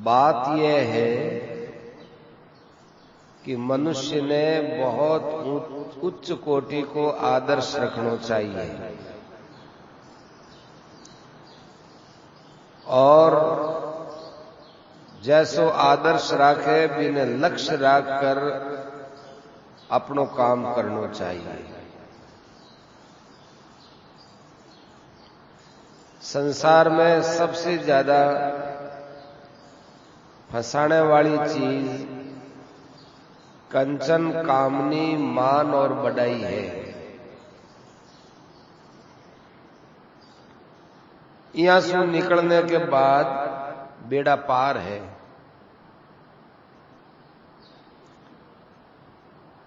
बात यह है कि मनुष्य ने बहुत उच्च कोटि को आदर्श रखना चाहिए और जैसो आदर्श राखे बिने लक्ष्य राख कर अपनो काम करना चाहिए। संसार में सबसे ज्यादा फंसाने वाली चीज कंचन, कामनी, मान और बड़ाई है। यहां से निकलने के बाद बेड़ा पार है।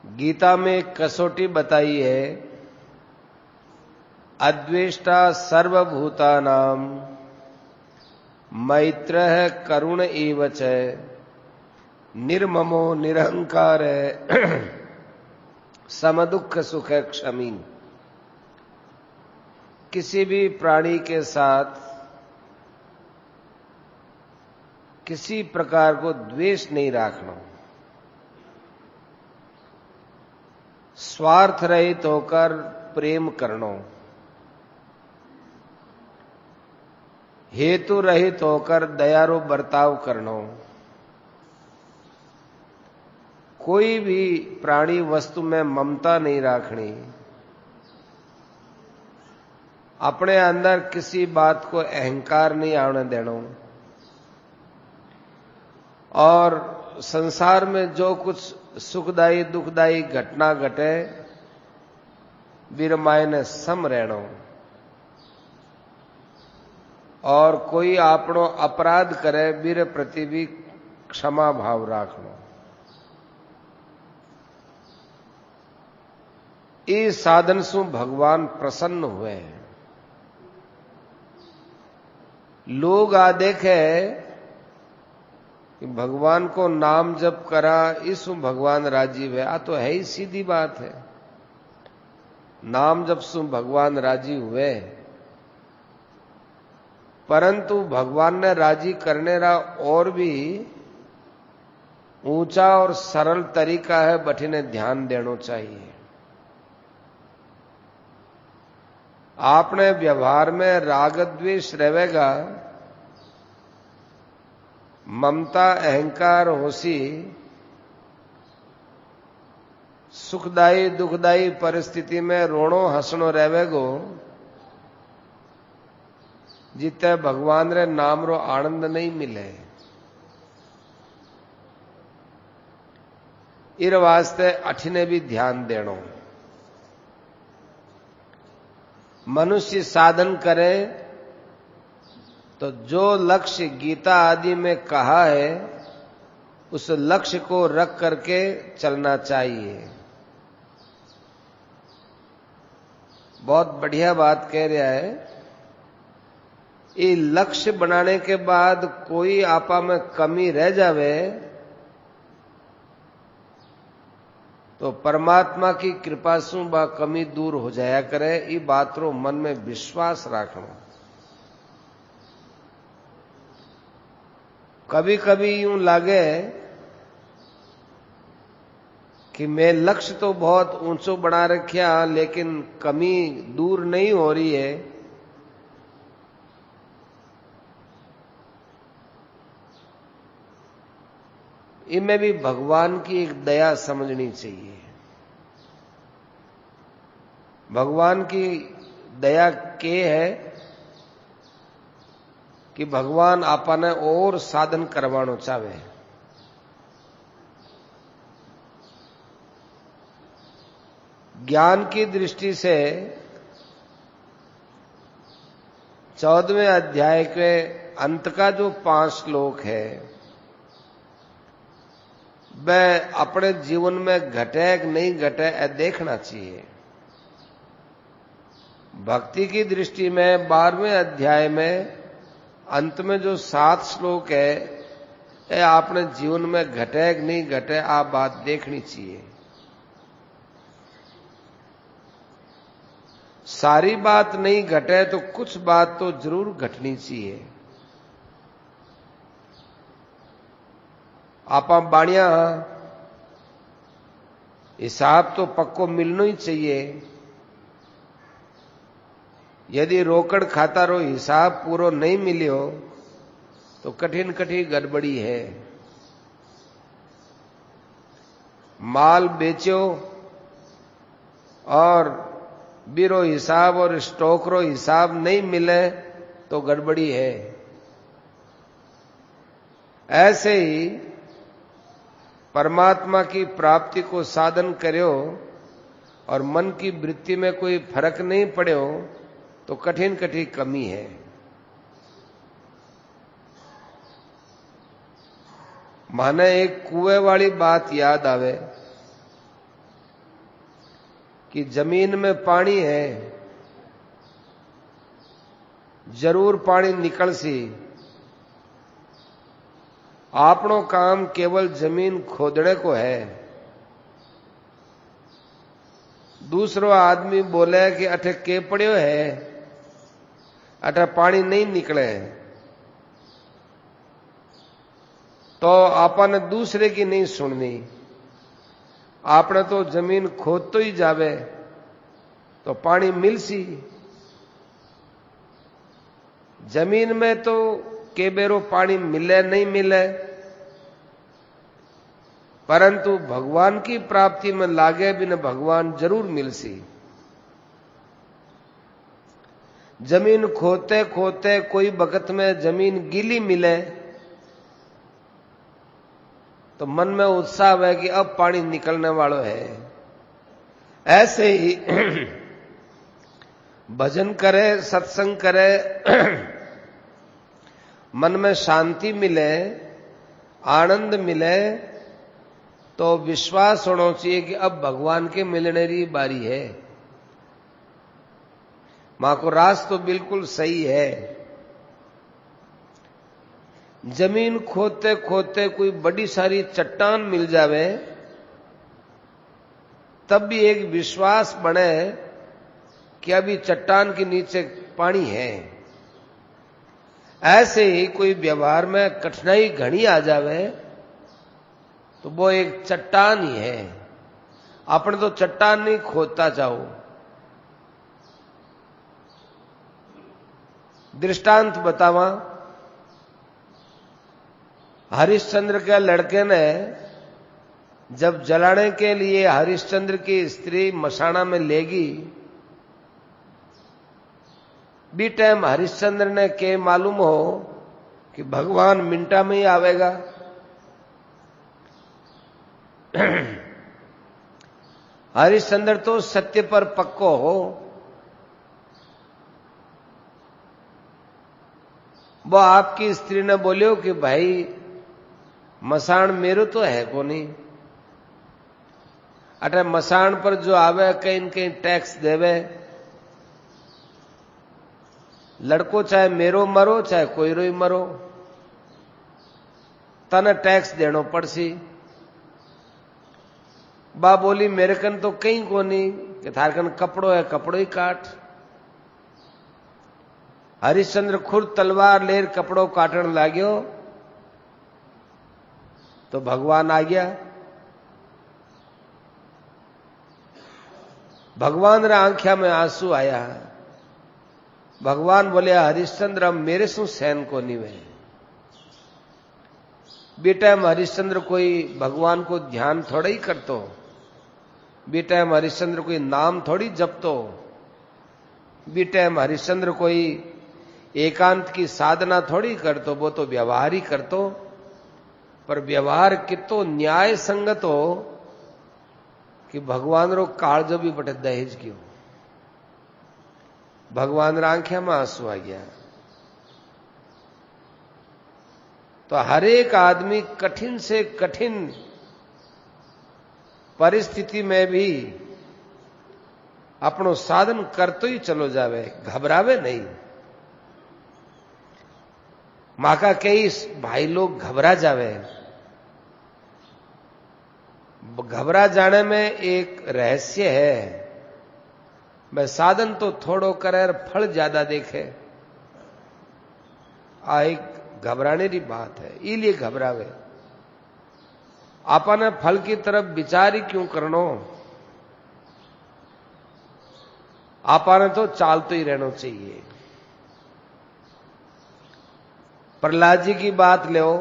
गीता में एक कसौटी बताई है, अद्वेष्टा सर्वभूतानां मैत्रः करुण एव च निर्ममो निरहंकार समदुख सुख क्षमी। किसी भी प्राणी के साथ किसी प्रकार को द्वेष नहीं रखना, स्वार्थ रहित होकर प्रेम करना, हेतु रहित होकर दयालु बर्ताव करना, कोई भी प्राणी वस्तु में ममता नहीं रखनी, अपने अंदर किसी बात को अहंकार नहीं आने देना और संसार में जो कुछ सुखदायी दुखदायी घटना घटे वीरमाय ने सम रहना और कोई आपनो अपराध करे वीर प्रति भी क्षमा भाव रखना। इस साधन से भगवान प्रसन्न हुए हैं। लोग आ देखे कि भगवान को नाम जप करा इस भगवान राजी हुए, आ तो है ही सीधी बात है। नाम जप सु भगवान राजी हुए, परंतु भगवान ने राजी करने रा और भी ऊंचा और सरल तरीका है, बठिने ध्यान देना चाहिए। आपने व्यवहार में राग द्वेष रहेगा, ममता अहंकार होसी, सुखदायी दुखदायी परिस्थिति में रोनो हंसनो रहेगो, जिते भगवान रे नाम रो आनंद नहीं मिले। इर वास्ते अठिने भी ध्यान देनो। मनुष्य साधन करे तो जो लक्ष्य गीता आदि में कहा है उस लक्ष्य को रख करके चलना चाहिए। बहुत बढ़िया बात कह रहा है। ये लक्ष्य बनाने के बाद कोई आपा में कमी रह जावे तो परमात्मा की कृपा से बा कमी दूर हो जाया करे। ये बात रो मन में विश्वास रखना। कभी कभी यूं लागे कि मैं लक्ष्य तो बहुत ऊंचो बना रखा लेकिन कमी दूर नहीं हो रही है। इनमें भी भगवान की एक दया समझनी चाहिए। भगवान की दया के है कि भगवान आपने और साधन करवानो चाहे। ज्ञान की दृष्टि से 14वें अध्याय के अंत का जो 5 श्लोक है वह अपने जीवन में घटे कि नहीं घटे देखना चाहिए। भक्ति की दृष्टि में 12वें अध्याय में अंत में जो 7 श्लोक है ये आपने जीवन में घटे कि नहीं घटे आप बात देखनी चाहिए। सारी बात नहीं घटे तो कुछ बात तो जरूर घटनी चाहिए। आपा बाणिया हिसाब तो पक्को मिलना ही चाहिए। यदि रोकड़ खाता रो हिसाब पूरो नहीं मिलियो तो कठिन कठिन गड़बड़ी है। माल बेचो और बीरो हिसाब और स्टॉक रो हिसाब नहीं मिले तो गड़बड़ी है। ऐसे ही परमात्मा की प्राप्ति को साधन करो और मन की वृत्ति में कोई फर्क नहीं पड़ो तो कठिन कठिन कमी है। माने एक कुएं वाली बात याद आवे कि जमीन में पानी है, जरूर पानी निकल सी। आपनो काम केवल जमीन खोदने को है। दूसरो आदमी बोले कि अठे के पड़ियो है, अठे पानी नहीं निकले, तो आपने दूसरे की नहीं सुननी। आपने तो जमीन खोद तो ही जावे तो पानी मिल सी। जमीन में तो के बेरो पानी मिले नहीं मिले, परंतु भगवान की प्राप्ति में लागे बिना भगवान जरूर मिल सी। जमीन खोते खोते कोई वक्त में जमीन गीली मिले तो मन में उत्साह है कि अब पानी निकलने वाला है। ऐसे ही भजन करे, सत्संग करे, मन में शांति मिले, आनंद मिले तो विश्वास होना चाहिए कि अब भगवान के मिलने की बारी है। मां को रास तो बिल्कुल सही है। जमीन खोदते खोदते कोई बड़ी सारी चट्टान मिल जावे तब भी एक विश्वास बने कि अभी चट्टान के नीचे पानी है। ऐसे ही कोई व्यवहार में कठिनाई घनी आ जावे तो वो एक चट्टान ही है। अपने तो चट्टान नहीं खोदता जाओ। दृष्टांत बतावा। हरिश्चंद्र के लड़के ने जब जलाने के लिए हरिश्चंद्र की स्त्री मसाणा में लेगी, बी टाइम हरिश्चंद्र ने के मालूम हो कि भगवान मिनटा में ही आवेगा। हरिश्चंद्र तो सत्य पर पक्को हो। वो आपकी स्त्री ने बोलियो कि भाई मसाण मेरो तो है को नहीं, अटे मसाण पर जो आवे कहीं न कहीं टैक्स देवे। लड़को चाहे मेरो मरो चाहे कोई रोई मरो, तने टैक्स देनो पड़सी। बा बोली मेरे कन तो कहीं को नहीं कि थार कन कपड़ो है, कपड़ो ही काट। हरिश्चंद्र खुद तलवार लेर कपड़ो काटन लाग्यो तो भगवान आ गया। भगवान रा आंख्या में आंसू आया। भगवान बोले हरिश्चंद्र अब मेरे सु सहन को नहीं वे। बेटा हरिश्चंद्र कोई भगवान को ध्यान थोड़ा ही करतो, बेटा हरिश्चंद्र कोई नाम थोड़ी जपतो, बेटा हरिश्चंद्र कोई एकांत की साधना थोड़ी करतो, वो तो व्यवहार ही करतो। पर व्यवहार कितो न्याय संगत हो कि भगवान रो कालजो भी बटे दहेज क्यों। भगवान रा आंख्या में आंसू आ गया। तो हर एक आदमी कठिन से कठिन परिस्थिति में भी अपनो साधन करतो ही चलो जावे, घबरावे नहीं। मां का कई भाई लोग घबरा जावे। घबरा जाने में एक रहस्य है। मैं साधन तो थोड़ो करे और फल ज्यादा देखे, आ एक घबराने की बात है, इसलिए घबरावे। आपने फल की तरफ विचार ही क्यों करनो, आपने तो चालते ही रहना चाहिए। प्रहलाद जी की बात लो,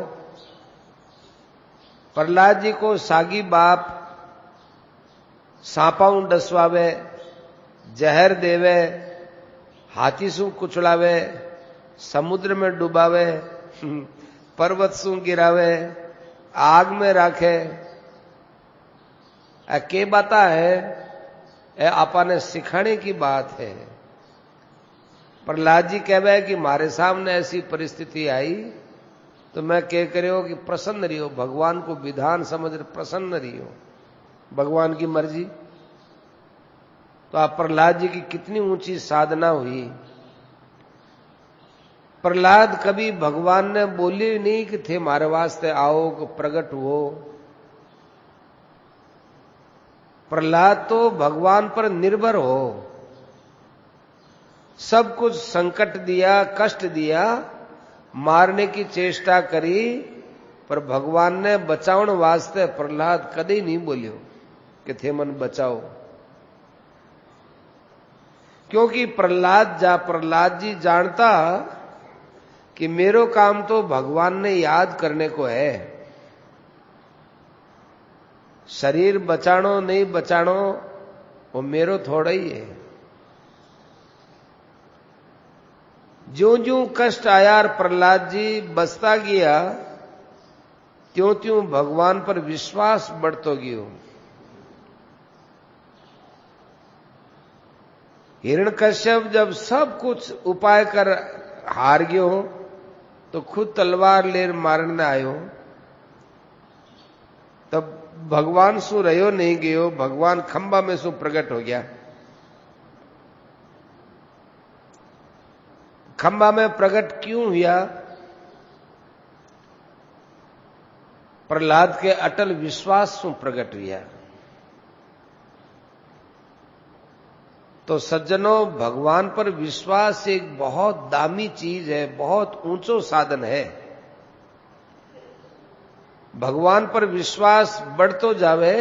प्रहलाद जी को सागी बाप सांपाऊ डसवावे, जहर देवे, हाथी सु कुचलावे, समुद्र में डुबावे, पर्वत सु गिरावे, आग में राखे, के बाता है, आपने सिखाने की बात है। प्रहलाद जी कहवे कि मारे सामने ऐसी परिस्थिति आई तो मैं कह करो कि प्रसन्न रहियो, भगवान को विधान समझ प्रसन्न रहियो, भगवान की मर्जी। तो आप प्रहलाद जी की कितनी ऊंची साधना हुई। प्रहलाद कभी भगवान ने बोली नहीं कि थे मारे वास्ते आओ प्रकट हो। प्रहलाद तो भगवान पर निर्भर हो, सब कुछ संकट दिया, कष्ट दिया, मारने की चेष्टा करी, पर भगवान ने बचावन वास्ते प्रहलाद कभी नहीं बोलियो कि थे मन बचाओ। क्योंकि प्रहलाद जी जानता कि मेरो काम तो भगवान ने याद करने को है, शरीर बचानो नहीं बचानो वो मेरो थोड़ा ही है। ज्यों ज्यों कष्ट आया और प्रहलाद जी बचता गया, त्यों त्यों भगवान पर विश्वास बढ़तो गयो। हिरण्यकश्यप जब सब कुछ उपाय कर हार गयो तो खुद तलवार लेर मारने आयो, तब भगवान सु रहो नहीं गयो, भगवान खंबा में सु प्रकट हो गया। खंबा में प्रकट क्यों हुआ? प्रहलाद के अटल विश्वास सु प्रकट हुआ। तो सज्जनों, भगवान पर विश्वास एक बहुत दामी चीज है, बहुत ऊंचो साधन है। भगवान पर विश्वास बढ़तो जावे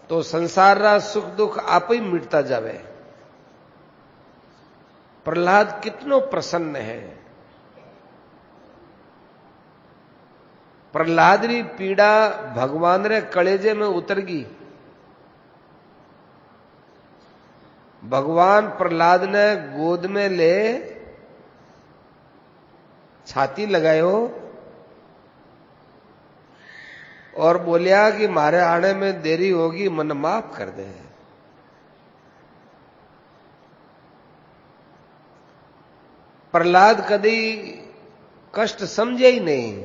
तो संसार रा सुख दुख आप ही मिटता जावे। प्रहलाद कितनो प्रसन्न है। प्रहलाद री पीड़ा भगवान रे कलेजे में उतर गई। भगवान प्रहलाद ने गोद में ले छाती लगायो और बोलिया कि मारे आने में देरी होगी, मन माफ कर दे। प्रहलाद कभी कष्ट समझे ही नहीं।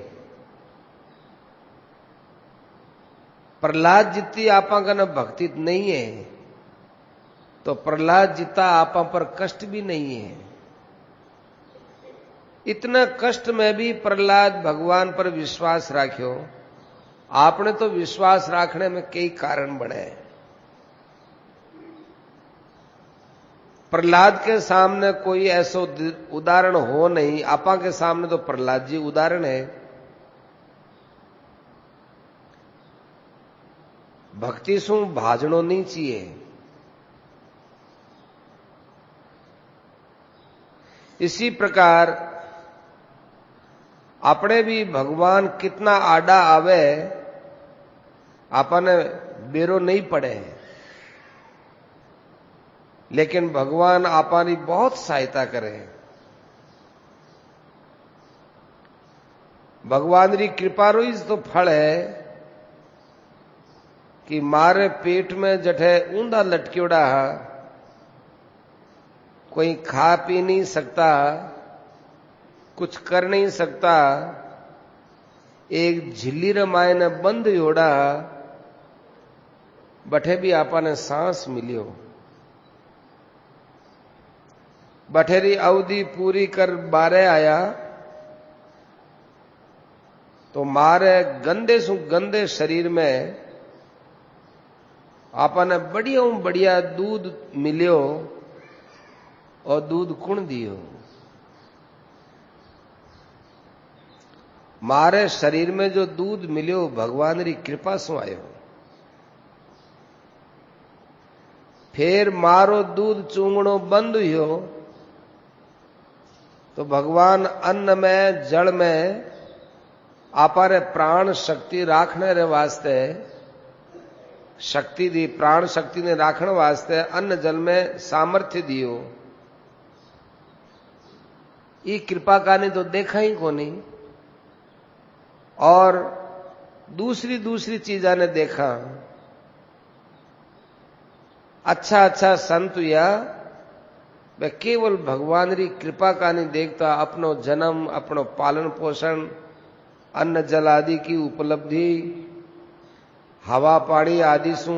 प्रहलाद जितनी आपा का न भक्ति नहीं है, तो प्रहलाद जितना आपा पर कष्ट भी नहीं है। इतना कष्ट में भी प्रहलाद भगवान पर विश्वास राख्यो। आपने तो विश्वास रखने में कई कारण बने। प्रहलाद के सामने कोई ऐसा उदाहरण हो नहीं, आपा के सामने तो प्रहलाद जी उदाहरण है। भक्ति सु भाजनो नहीं चाहिए। इसी प्रकार अपने भी भगवान कितना आडा आवे आपने बेरो नहीं पड़े, लेकिन भगवान आपानी बहुत सहायता करे। भगवान री कृपा रो तो फल है कि मारे पेट में जठे ऊंधा लटक्योड़ा, कोई खा पी नहीं सकता, कुछ कर नहीं सकता, एक झिल्ली रमाए ने बंद योड़ा, बठे भी आपने सांस मिलियो। बठेरी अवधि पूरी कर बारे आया तो मारे गंदे सु गंदे शरीर में आपने बढ़िया बढ़िया दूध मिलियो और दूध कुण दियो। मारे शरीर में जो दूध मिलियो भगवान री कृपा सु आयो। फिर मारो दूध चूंगणो बंद हुयो तो भगवान अन्न में जल में आपारे प्राण शक्ति राखने रे वास्ते शक्ति दी, प्राण शक्ति ने राखने वास्ते अन्न जल में सामर्थ्य दियो। ये कृपा का ने तो देखा ही कोनी। और दूसरी दूसरी चीजा ने देखा। अच्छा अच्छा संत या वह केवल भगवान री कृपा का नहीं देखता, अपनो जन्म, अपनो पालन पोषण, अन्न जल आदि की उपलब्धि, हवा पानी आदि सु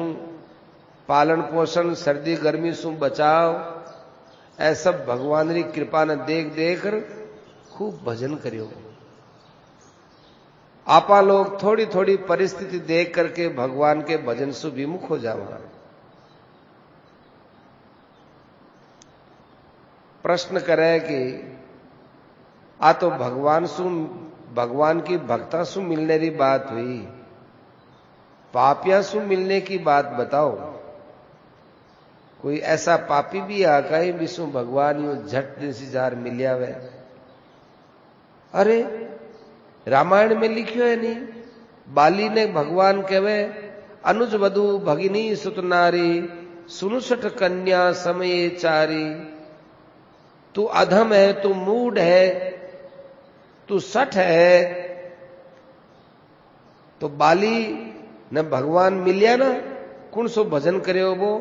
पालन पोषण, सर्दी गर्मी सु बचाव, ऐसा भगवान री कृपा ने देख देख खूब भजन करियो। आपा लोग थोड़ी थोड़ी परिस्थिति देख करके भगवान के भजन से विमुख हो जावा। प्रश्न करे कि आ तो भगवान की भक्ता सु मिलने री बात हुई, पापिया सु मिलने की बात बताओ। कोई ऐसा पापी भी आ कहीं विष्णु भगवान यू झट जैसी जार मिलिया वे। अरे रामायण में लिखियो है नहीं, बाली ने भगवान कहवे अनुज वधु भगिनी सुत नारी, सुनुसठ कन्या समय चारी। तू अधम है, तू मूढ़ है, तू सठ है। तो बाली ने भगवान मिलिया ना, कौन सो भजन करे वो।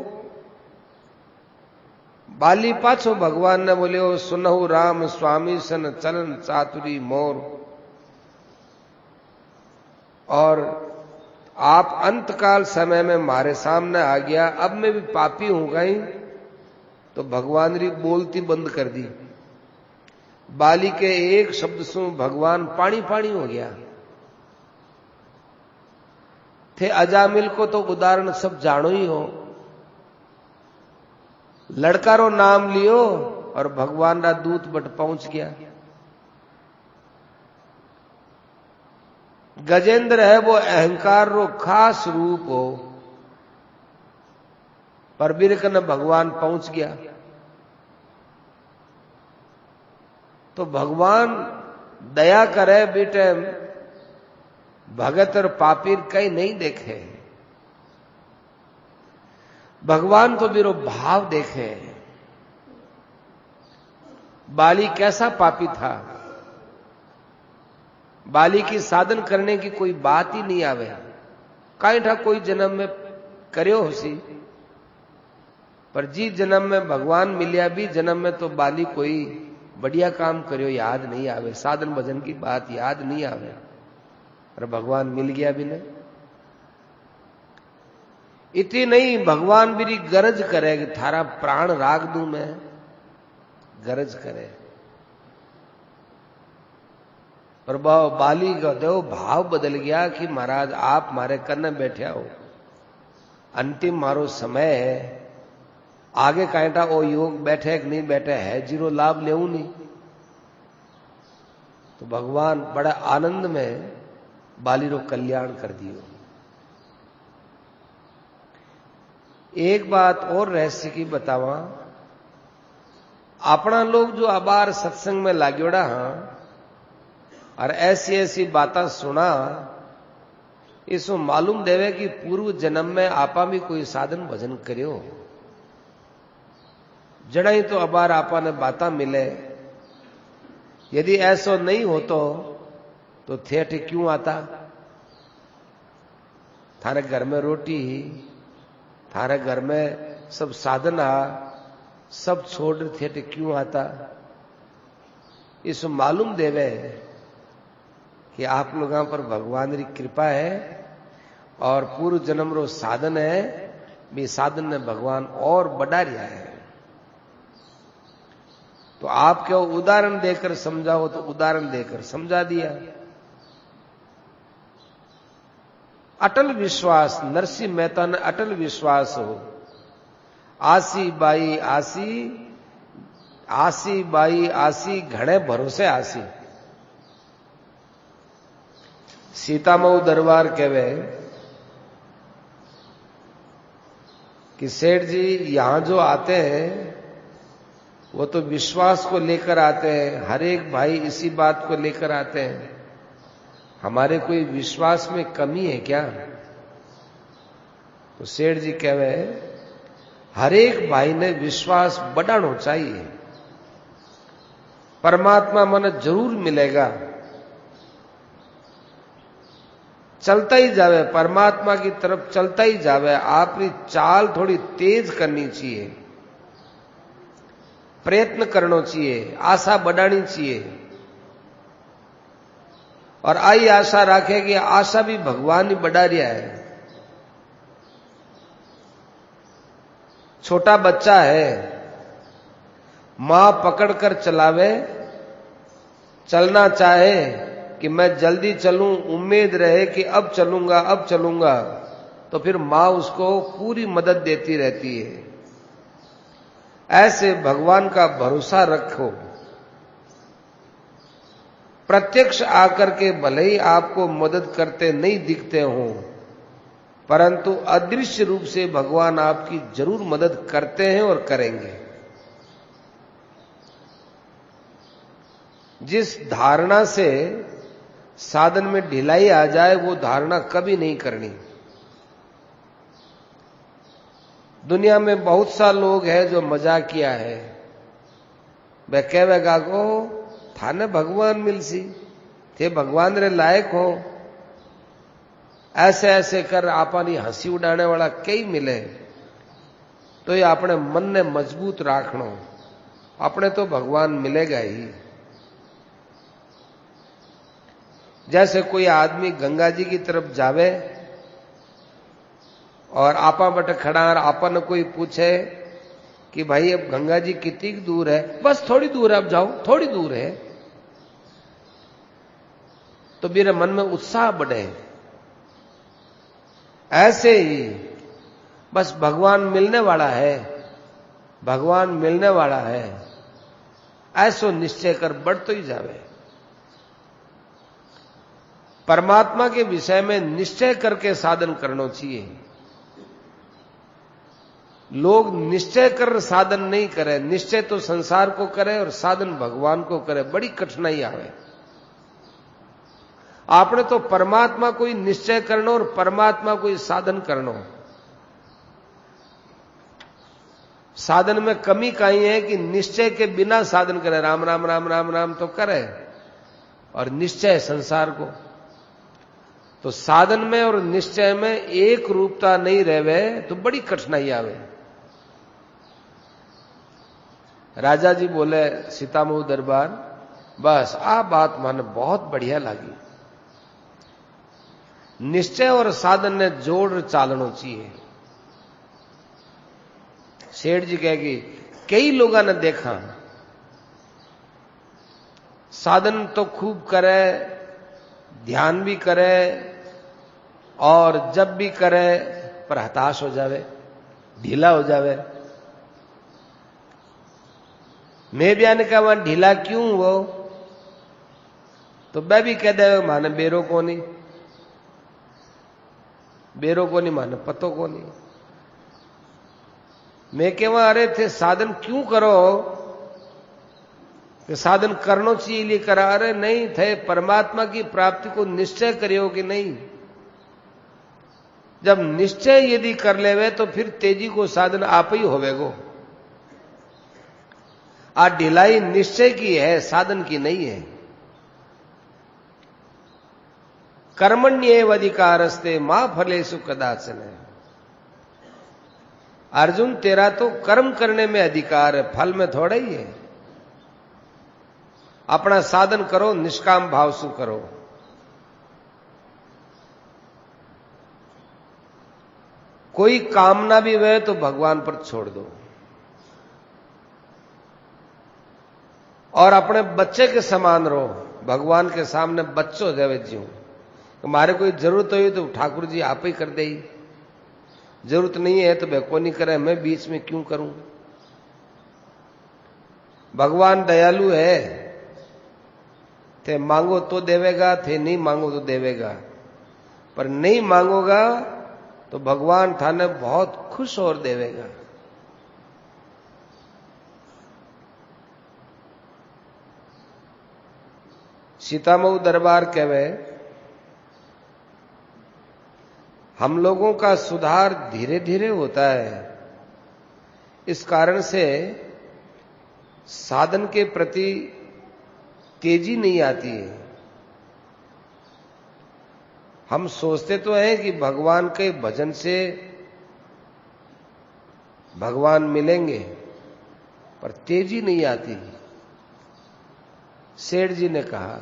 बाली पाछो भगवान ने बोलियो सुनहु राम स्वामी सन चलन चातुरी मोर। और आप अंतकाल समय में मारे सामने आ गया, अब मैं भी पापी हूं गई। तो भगवान री बोलती बंद कर दी। बाली के एक शब्द से भगवान पानी पानी हो गया। थे अजामिल को तो उदाहरण सब जानो ही हो। लड़का रो नाम लियो और भगवान रा दूत बट पहुंच गया। गजेंद्र है वो अहंकार रो खास रूप हो, पर बिरकन भगवान पहुंच गया। तो भगवान दया करे बेटे, भगत और पापीर कहीं नहीं देखे। भगवान तो बिरो भाव देखे। बाली कैसा पापी था, बाली की साधन करने की कोई बात ही नहीं आवे। कहीं था कोई जन्म में करियो होसी, पर जी जन्म में भगवान मिलिया भी जन्म में तो बाली कोई बढ़िया काम करियो याद नहीं आवे, साधन भजन की बात याद नहीं आवे। और भगवान मिल गया भी नहीं। इतनी नहीं, भगवान मेरी गरज करे कि थारा प्राण राग दूं मैं, गरज करे। पर बाली का तो भाव बदल गया कि महाराज आप मारे कन्ने बैठे हो, अंतिम मारो समय है, आगे कांटा ओ योग बैठे कि नहीं बैठे है जीरो लाभ ले नहीं। तो भगवान बड़ा आनंद में बाली रो कल्याण कर दियो। एक बात और रहस्य की बतावा, अपना लोग जो अबार सत्संग में लागोड़ा हाँ और ऐसी ऐसी बातें सुना, इसमें मालूम देवे कि पूर्व जन्म में आपा भी कोई साधन भजन करियो। जड़ा ही तो अबार आपा ने बातें मिले। यदि ऐसा नहीं होतो तो थिएटर क्यों आता। थारे घर में रोटी, थारे घर में सब साधन सब छोड़ थिएटर क्यों आता। इसमें मालूम देवे कि आप लोगों पर भगवान की कृपा है और पूर्व जन्म रो साधन है, भी साधन ने भगवान और बढ़ा रिया है। तो आप क्यों उदाहरण देकर समझाओ, तो उदाहरण देकर समझा दिया। अटल विश्वास, नरसिंह मेहता ने अटल विश्वास हो। आसी बाई आसी, आसी बाई आसी, घणे भरोसे आसी। सीतामऊ दरबार कहवे कि सेठ जी यहां जो आते हैं वो तो विश्वास को लेकर आते हैं, हर एक भाई इसी बात को लेकर आते हैं, हमारे कोई विश्वास में कमी है क्या? तो सेठ जी कहवे हर एक भाई ने विश्वास बढ़ाना चाहिए, परमात्मा मन जरूर मिलेगा, चलता ही जावे, परमात्मा की तरफ चलता ही जावे। आपकी चाल थोड़ी तेज करनी चाहिए, प्रयत्न करना चाहिए, आशा बढ़ानी चाहिए। और आई आशा रखे कि आशा भी भगवान ही बढ़ा रहा है। छोटा बच्चा है, मां पकड़कर चलावे, चलना चाहे कि मैं जल्दी चलूं, उम्मीद रहे कि अब चलूंगा, तो फिर मां उसको पूरी मदद देती रहती है। ऐसे भगवान का भरोसा रखो, प्रत्यक्ष आकर के भले ही आपको मदद करते नहीं दिखते हों, परंतु अदृश्य रूप से भगवान आपकी जरूर मदद करते हैं और करेंगे। जिस धारणा से साधन में ढिलाई आ जाए वो धारणा कभी नहीं करनी। दुनिया में बहुत सा लोग हैं जो मजाक किया है, वह कहेगा को थाने भगवान मिलसी थे, भगवान रे लायक हो, ऐसे ऐसे कर आपनी हंसी उड़ाने वाला कई मिले। तो ये अपने मन ने मजबूत राखनो, अपने तो भगवान मिलेगा ही। जैसे कोई आदमी गंगा जी की तरफ जावे और आपा बट खड़ा और आपा ने कोई पूछे कि भाई अब गंगा जी कितनी दूर है, बस थोड़ी दूर है, अब जाओ, थोड़ी दूर है, तो मेरे मन में उत्साह बढ़े। ऐसे ही बस भगवान मिलने वाला है, भगवान मिलने वाला है, ऐसो निश्चय कर बढ़ तो ही जावे। परमात्मा के विषय में निश्चय करके साधन करना चाहिए। लोग निश्चय कर साधन नहीं करे, निश्चय तो संसार को करे और साधन भगवान को करे, बड़ी कठिनाई आवे। आपने तो परमात्मा को ही निश्चय करना और परमात्मा को ही साधन करना। साधन में कमी कहीं है कि निश्चय के बिना साधन करे, राम राम राम राम राम तो करे और निश्चय संसार को। तो साधन में और निश्चय में एक रूपता नहीं रहवे तो बड़ी कठिनाई आवे। राजा जी बोले सीतामऊ दरबार, बस आ बात माने बहुत बढ़िया लगी, निश्चय और साधन ने जोड़ चालना चाहिए। सेठ जी कहेगी कई लोगों ने देखा साधन तो खूब करे, ध्यान भी करे और जब भी करे पर हताश हो जावे, ढीला हो जावे। मैं भी आने का वहां ढीला क्यों वो, तो मैं भी कह दे माने बेरो को नहीं, बेरो को नहीं माने पतो को नहीं। मैं कहवा अरे थे साधन क्यों करो, कि साधन करना चाहिए लिए करा, अरे नहीं थे परमात्मा की प्राप्ति को निश्चय करियो कि नहीं। जब निश्चय यदि कर लेवे तो फिर तेजी को साधन आप ही होवेगो। आ ढिलाई निश्चय की है, साधन की नहीं है। कर्मण्येव अधिकारस्ते मां फलेषु कदाचन। अर्जुन तेरा तो कर्म करने में अधिकार है, फल में थोड़ा ही है। अपना साधन करो, निष्काम भाव से करो। कोई कामना भी वह तो भगवान पर छोड़ दो और अपने बच्चे के समान रहो, भगवान के सामने बच्चों जैवे जियो। हमारे कोई जरूरत हुई तो ठाकुर जी आप ही कर दे, जरूरत नहीं है तो वह को नहीं करे, मैं बीच में क्यों करूं। भगवान दयालु है, थे मांगो तो देवेगा, थे नहीं मांगो तो देवेगा। पर नहीं मांगोगा तो भगवान थाने बहुत खुश और देवेगा। सीतामऊ दरबार कहवे, हम लोगों का सुधार धीरे धीरे होता है। इस कारण से साधन के प्रति तेजी नहीं आती है। हम सोचते तो हैं कि भगवान के भजन से भगवान मिलेंगे, पर तेजी नहीं आती। सेठ जी ने कहा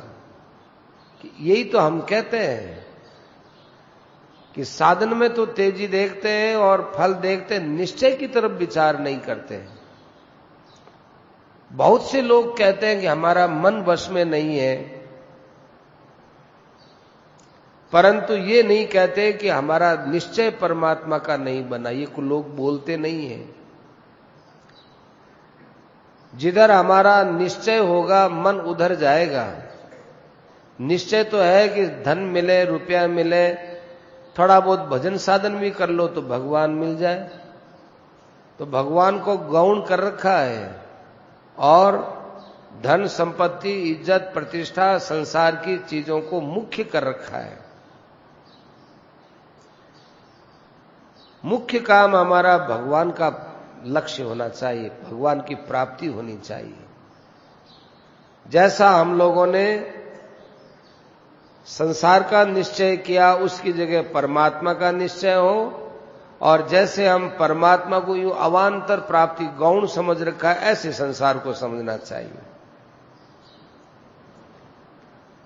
कि यही तो हम कहते हैं कि साधन में तो तेजी देखते हैं और फल देखते हैं, निश्चय की तरफ विचार नहीं करते हैं। बहुत से लोग कहते हैं कि हमारा मन वश में नहीं है, परंतु ये नहीं कहते कि हमारा निश्चय परमात्मा का नहीं बना। ये कुछ लोग बोलते नहीं है। जिधर हमारा निश्चय होगा मन उधर जाएगा। निश्चय तो है कि धन मिले, रुपया मिले, थोड़ा बहुत भजन साधन भी कर लो तो भगवान मिल जाए। तो भगवान को गौण कर रखा है और धन संपत्ति, इज्जत, प्रतिष्ठा, संसार की चीजों को मुख्य कर रखा है। मुख्य काम हमारा भगवान का लक्ष्य होना चाहिए, भगवान की प्राप्ति होनी चाहिए। जैसा हम लोगों ने संसार का निश्चय किया, उसकी जगह परमात्मा का निश्चय हो, और जैसे हम परमात्मा को यूं अवान्तर प्राप्ति गौण समझ रखा है, ऐसे संसार को समझना चाहिए।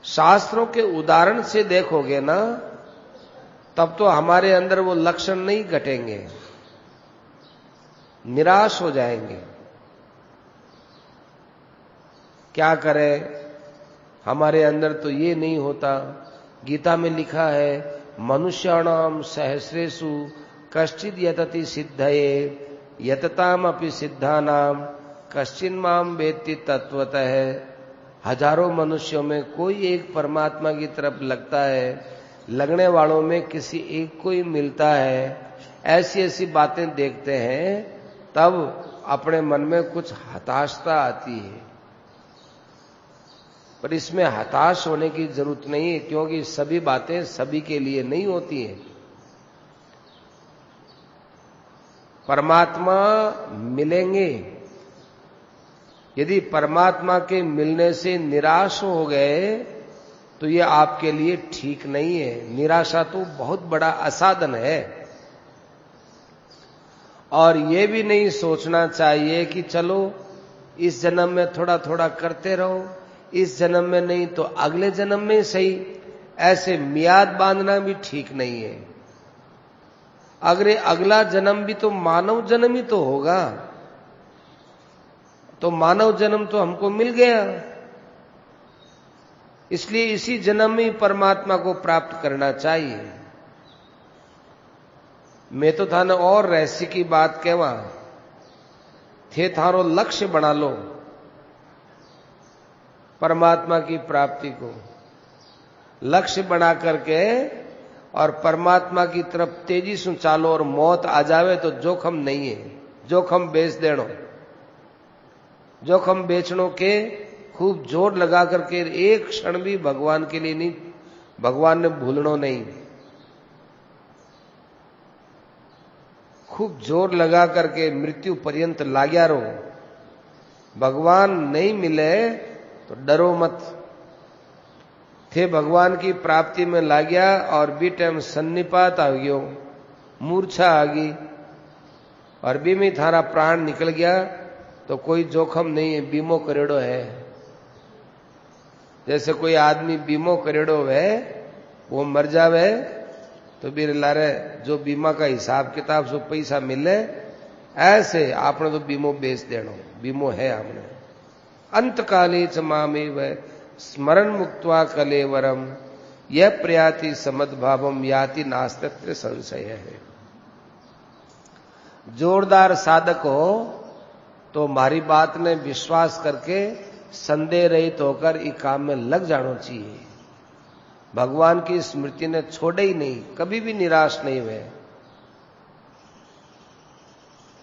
शास्त्रों के उदाहरण से देखोगे ना, तब तो हमारे अंदर वो लक्षण नहीं घटेंगे, निराश हो जाएंगे। क्या करें, हमारे अंदर तो ये नहीं होता। गीता में लिखा है, मनुष्याणाम सहस्रेषु कश्चिद यतति सिद्धये यतताम अपि सिद्धानाम कश्चिन माम वेत्ति तत्वतः। हजारों मनुष्यों में कोई एक परमात्मा की तरफ लगता है, लगने वालों में किसी एक को ही मिलता है। ऐसी ऐसी बातें देखते हैं, तब अपने मन में कुछ हताशता आती है। पर इसमें हताश होने की जरूरत नहीं है, क्योंकि सभी बातें सभी के लिए नहीं होती हैं। परमात्मा मिलेंगे। यदि परमात्मा के मिलने से निराश हो गए तो ये आपके लिए ठीक नहीं है। निराशा तो बहुत बड़ा असाधन है। और ये भी नहीं सोचना चाहिए कि चलो इस जन्म में थोड़ा थोड़ा करते रहो, इस जन्म में नहीं तो अगले जन्म में सही। ऐसे मियाद बांधना भी ठीक नहीं है। अगर अगला जन्म भी तो मानव जन्म ही तो होगा, तो मानव जन्म तो हमको मिल गया, इसलिए इसी जन्म में परमात्मा को प्राप्त करना चाहिए। मैं तो थाने और रहस्य की बात कहवा, थे थारो लक्ष्य बना लो परमात्मा की प्राप्ति को। लक्ष्य बना करके और परमात्मा की तरफ तेजी से चालो, और मौत आ जावे तो जोखम नहीं है। जोखम बेच देनो, जोखम बेचनो के खूब जोर लगा करके एक क्षण भी भगवान के लिए नहीं, भगवान ने भूलनो नहीं। खूब जोर लगा करके मृत्यु पर्यंत लाग्या रहो। भगवान नहीं मिले तो डरो मत। थे भगवान की प्राप्ति में लाग्या और बी टाइम सन्निपात आ गयो, मूर्छा आ गई और बी में थारा प्राण निकल गया तो कोई जोखम नहीं है, बीमो करेड़ो है। जैसे कोई आदमी बीमो करेड़ो है, वो मर जावे तो भी लारे जो बीमा का हिसाब किताब जो पैसा मिले, ऐसे आपने तो बीमो बेच देनो। बीमो है हमने। अंतकाले च मामेव स्मरण मुक्त्वा कलेवरम यह प्रयाति समद्भावम याति नास्तित्र संशय है। जोरदार साधक हो तो हमारी बात ने विश्वास करके संदेह रहित होकर इस काम में लग जाना चाहिए। भगवान की स्मृति ने छोड़े ही नहीं, कभी भी निराश नहीं हुए।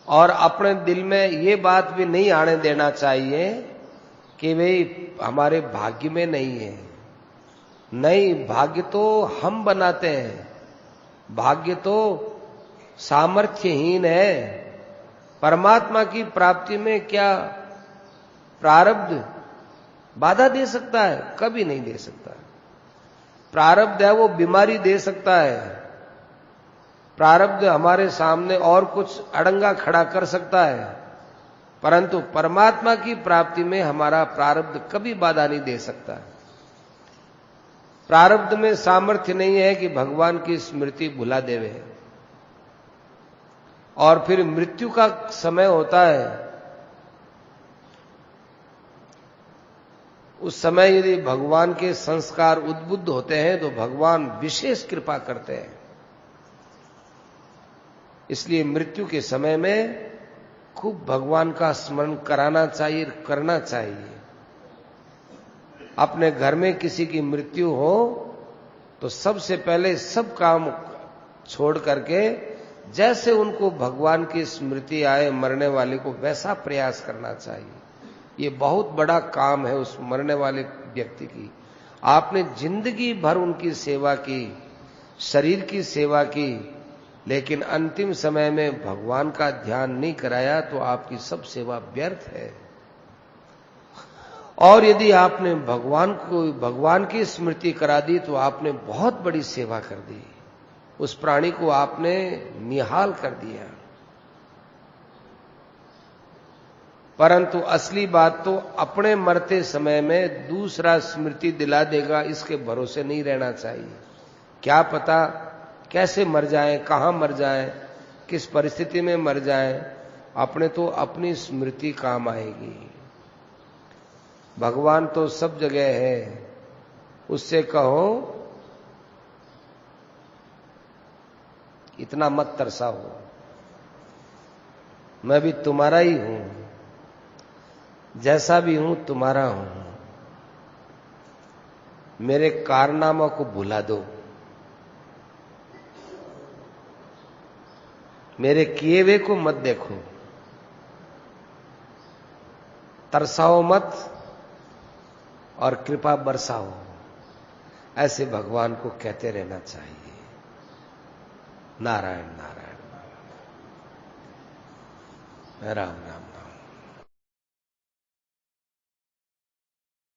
और अपने दिल में ये बात भी नहीं आने देना चाहिए कि भाई हमारे भाग्य में नहीं है। नहीं, भाग्य तो हम बनाते हैं, भाग्य तो सामर्थ्यहीन है। परमात्मा की प्राप्ति में क्या प्रारब्ध बाधा दे सकता है? कभी नहीं दे सकता। प्रारब्ध है वो बीमारी दे सकता है, प्रारब्ध हमारे सामने और कुछ अड़ंगा खड़ा कर सकता है, परंतु परमात्मा की प्राप्ति में हमारा प्रारब्ध कभी बाधा नहीं दे सकता। प्रारब्ध में सामर्थ्य नहीं है कि भगवान की स्मृति भुला देवे। और फिर मृत्यु का समय होता है, उस समय यदि भगवान के संस्कार उद्बुद्ध होते हैं तो भगवान विशेष कृपा करते हैं। इसलिए मृत्यु के समय में खूब भगवान का स्मरण कराना चाहिए, करना चाहिए। अपने घर में किसी की मृत्यु हो तो सबसे पहले सब काम छोड़ करके जैसे उनको भगवान की स्मृति आए मरने वाले को, वैसा प्रयास करना चाहिए। ये बहुत बड़ा काम है उस मरने वाले व्यक्ति की। आपने जिंदगी भर उनकी सेवा की, शरीर की सेवा की, लेकिन अंतिम समय में भगवान का ध्यान नहीं कराया तो आपकी सब सेवा व्यर्थ है। और यदि आपने भगवान की स्मृति करा दी तो आपने बहुत बड़ी सेवा कर दी, उस प्राणी को आपने निहाल कर दिया। परंतु असली बात तो अपने मरते समय में दूसरा स्मृति दिला देगा, इसके भरोसे नहीं रहना चाहिए। क्या पता कैसे मर जाए, कहां मर जाए, किस परिस्थिति में मर जाए, अपने तो अपनी स्मृति काम आएगी। भगवान तो सब जगह है, उससे कहो इतना मत तरसाओ, मैं भी तुम्हारा ही हूं, जैसा भी हूं तुम्हारा हूं, मेरे कारनामों को भुला दो, मेरे किए हुए को मत देखो, तरसाओ मत और कृपा बरसाओ। ऐसे भगवान को कहते रहना चाहिए। नारायण नारायण, राम राम।